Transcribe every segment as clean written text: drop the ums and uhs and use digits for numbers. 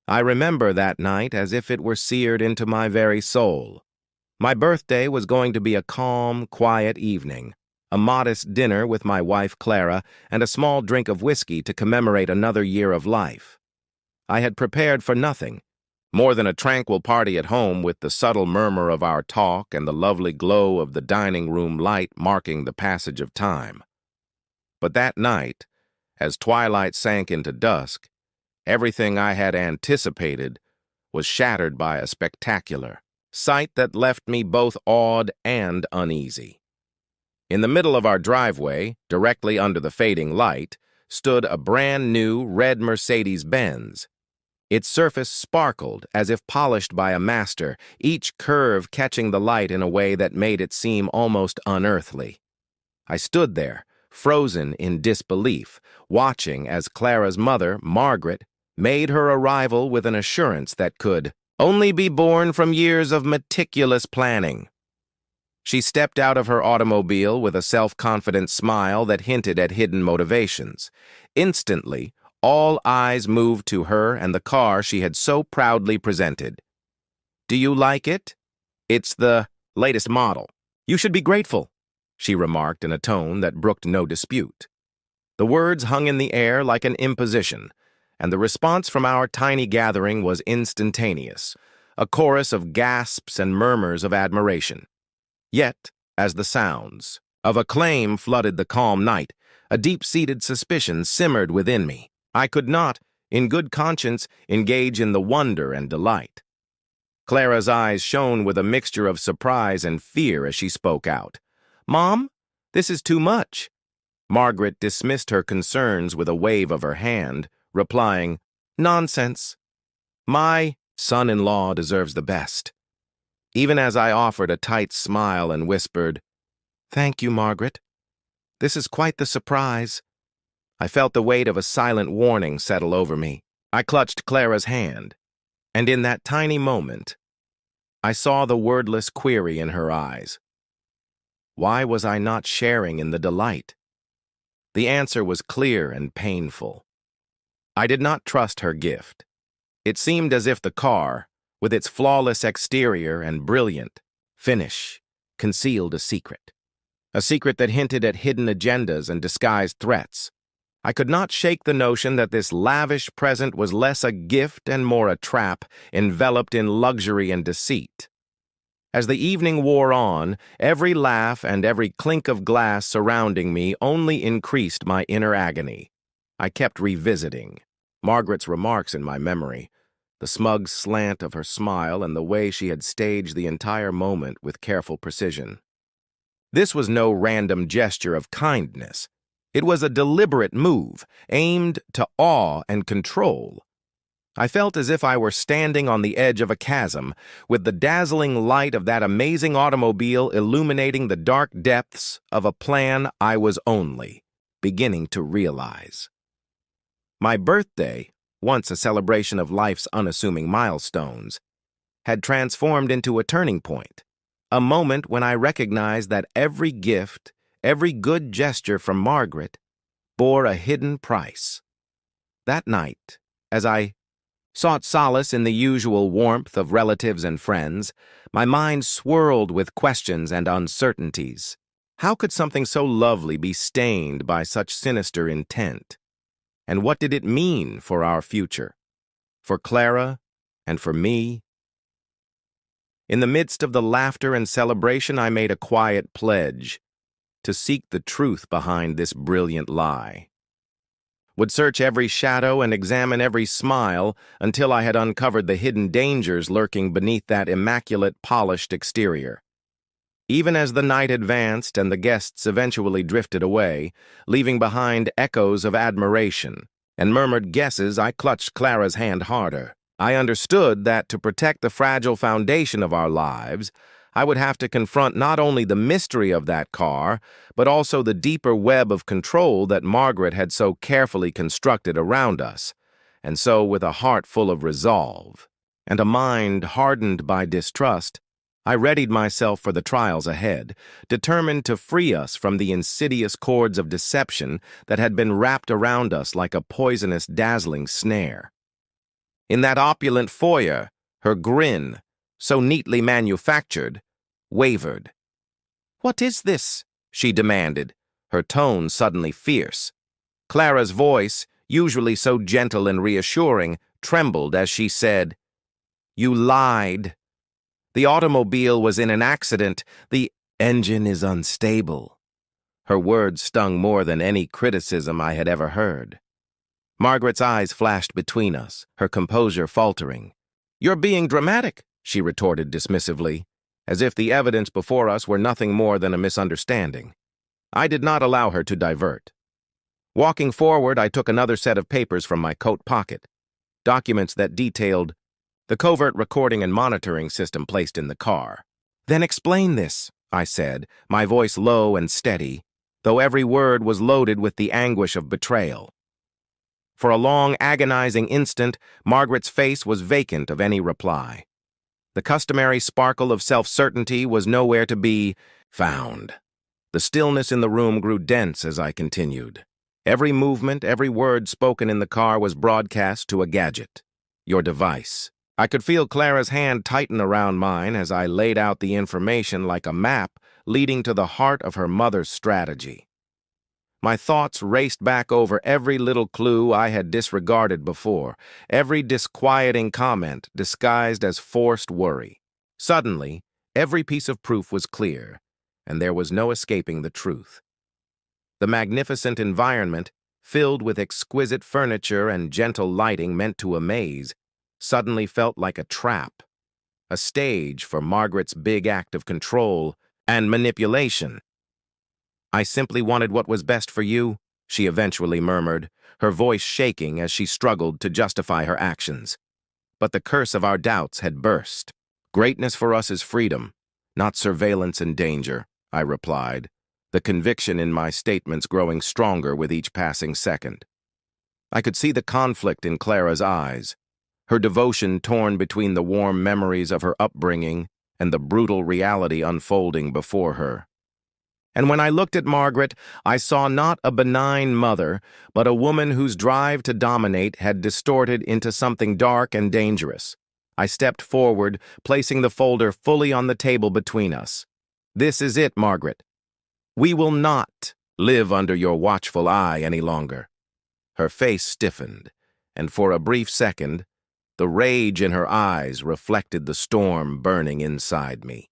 I remember that night as if it were seared into my very soul. My birthday was going to be a calm, quiet evening, a modest dinner with my wife Clara, and a small drink of whiskey to commemorate another year of life. I had prepared for nothing, more than a tranquil party at home with the subtle murmur of our talk and the lovely glow of the dining room light marking the passage of time. But that night, as twilight sank into dusk, everything I had anticipated was shattered by a spectacular sight that left me both awed and uneasy. In the middle of our driveway, directly under the fading light, stood a brand-new red Mercedes-Benz. Its surface sparkled as if polished by a master, each curve catching the light in a way that made it seem almost unearthly. I stood there, frozen in disbelief, watching as Clara's mother, Margaret, made her arrival with an assurance that could only be born from years of meticulous planning. She stepped out of her automobile with a self-confident smile that hinted at hidden motivations. Instantly, all eyes moved to her and the car she had so proudly presented. "Do you like it? It's the latest model. You should be grateful," she remarked in a tone that brooked no dispute. The words hung in the air like an imposition, and the response from our tiny gathering was instantaneous, a chorus of gasps and murmurs of admiration. Yet, as the sounds of acclaim flooded the calm night, a deep-seated suspicion simmered within me. I could not, in good conscience, engage in the wonder and delight. Clara's eyes shone with a mixture of surprise and fear as she spoke out. "Mom, this is too much." Margaret dismissed her concerns with a wave of her hand, replying, "Nonsense. My son-in-law deserves the best." Even as I offered a tight smile and whispered, "Thank you, Margaret. This is quite the surprise," I felt the weight of a silent warning settle over me. I clutched Clara's hand, and in that tiny moment, I saw the wordless query in her eyes. Why was I not sharing in the delight? The answer was clear and painful. I did not trust her gift. It seemed as if the car, with its flawless exterior and brilliant finish, concealed a secret that hinted at hidden agendas and disguised threats. I could not shake the notion that this lavish present was less a gift and more a trap, enveloped in luxury and deceit. As the evening wore on, every laugh and every clink of glass surrounding me only increased my inner agony. I kept revisiting Margaret's remarks in my memory, the smug slant of her smile and the way she had staged the entire moment with careful precision. This was no random gesture of kindness. It was a deliberate move, aimed to awe and control. I felt as if I were standing on the edge of a chasm, with the dazzling light of that amazing automobile illuminating the dark depths of a plan I was only beginning to realize. My birthday, once a celebration of life's unassuming milestones, had transformed into a turning point, a moment when I recognized that every gift, every good gesture from Margaret, bore a hidden price. That night, as I sought solace in the usual warmth of relatives and friends, my mind swirled with questions and uncertainties. How could something so lovely be stained by such sinister intent? And what did it mean for our future, for Clara, and for me? In the midst of the laughter and celebration, I made a quiet pledge to seek the truth behind this brilliant lie. Would search every shadow and examine every smile until I had uncovered the hidden dangers lurking beneath that immaculate, polished exterior. Even as the night advanced and the guests eventually drifted away, leaving behind echoes of admiration and murmured guesses, I clutched Clara's hand harder. I understood that to protect the fragile foundation of our lives, I would have to confront not only the mystery of that car, but also the deeper web of control that Margaret had so carefully constructed around us. And so, with a heart full of resolve and a mind hardened by distrust, I readied myself for the trials ahead, determined to free us from the insidious cords of deception that had been wrapped around us like a poisonous, dazzling snare. In that opulent foyer, her grin, so neatly manufactured, wavered. "What is this?" she demanded, her tone suddenly fierce. Clara's voice, usually so gentle and reassuring, trembled as she said, "You lied. The automobile was in an accident. The engine is unstable." Her words stung more than any criticism I had ever heard. Margaret's eyes flashed between us, her composure faltering. "You're being dramatic," she retorted dismissively, as if the evidence before us were nothing more than a misunderstanding. I did not allow her to divert. Walking forward, I took another set of papers from my coat pocket, documents that detailed the covert recording and monitoring system placed in the car. "Then explain this," I said, my voice low and steady, though every word was loaded with the anguish of betrayal. For a long, agonizing instant, Margaret's face was vacant of any reply. The customary sparkle of self-certainty was nowhere to be found. The stillness in the room grew dense as I continued. Every movement, every word spoken in the car was broadcast to a gadget, your device. I could feel Clara's hand tighten around mine as I laid out the information like a map leading to the heart of her mother's strategy. My thoughts raced back over every little clue I had disregarded before, every disquieting comment disguised as forced worry. Suddenly, every piece of proof was clear, and there was no escaping the truth. The magnificent environment, filled with exquisite furniture and gentle lighting meant to amaze, suddenly felt like a trap, a stage for Margaret's big act of control and manipulation. "I simply wanted what was best for you," she eventually murmured, her voice shaking as she struggled to justify her actions. But the curse of our doubts had burst. "Greatness for us is freedom, not surveillance and danger," I replied, the conviction in my statements growing stronger with each passing second. I could see the conflict in Clara's eyes, her devotion torn between the warm memories of her upbringing and the brutal reality unfolding before her. And when I looked at Margaret, I saw not a benign mother, but a woman whose drive to dominate had distorted into something dark and dangerous. I stepped forward, placing the folder fully on the table between us. "This is it, Margaret. We will not live under your watchful eye any longer." Her face stiffened, and for a brief second, the rage in her eyes reflected the storm burning inside me.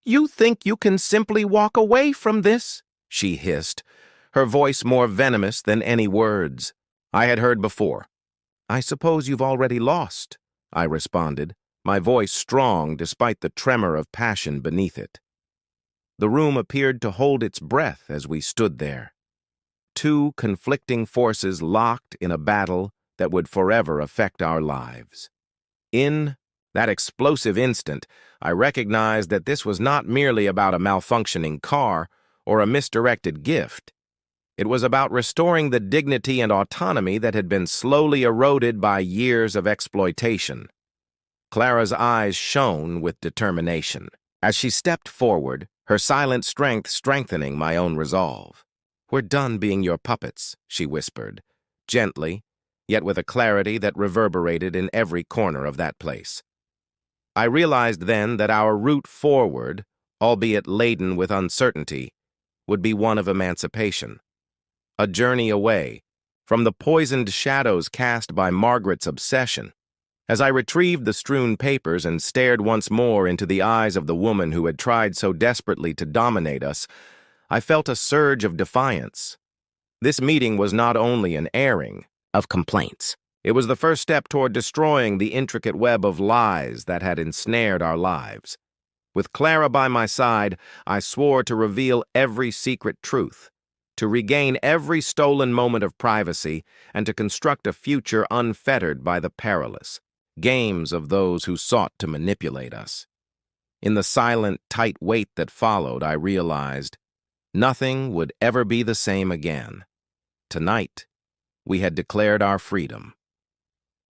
"You think you can simply walk away from this?" she hissed, her voice more venomous than any words I had heard before. "I suppose you've already lost," I responded, my voice strong despite the tremor of passion beneath it. The room appeared to hold its breath as we stood there. Two conflicting forces locked in a battle that would forever affect our lives. In that explosive instant, I recognized that this was not merely about a malfunctioning car or a misdirected gift. It was about restoring the dignity and autonomy that had been slowly eroded by years of exploitation. Clara's eyes shone with determination. As she stepped forward, her silent strength strengthening my own resolve. "We're done being your puppets," she whispered, gently, yet with a clarity that reverberated in every corner of that place. I realized then that our route forward, albeit laden with uncertainty, would be one of emancipation. A journey away from the poisoned shadows cast by Margaret's obsession. As I retrieved the strewn papers and stared once more into the eyes of the woman who had tried so desperately to dominate us, I felt a surge of defiance. This meeting was not only an airing of complaints. It was the first step toward destroying the intricate web of lies that had ensnared our lives. With Clara by my side, I swore to reveal every secret truth, to regain every stolen moment of privacy, and to construct a future unfettered by the perilous games of those who sought to manipulate us. In the silent, tight wait that followed, I realized nothing would ever be the same again. Tonight, we had declared our freedom.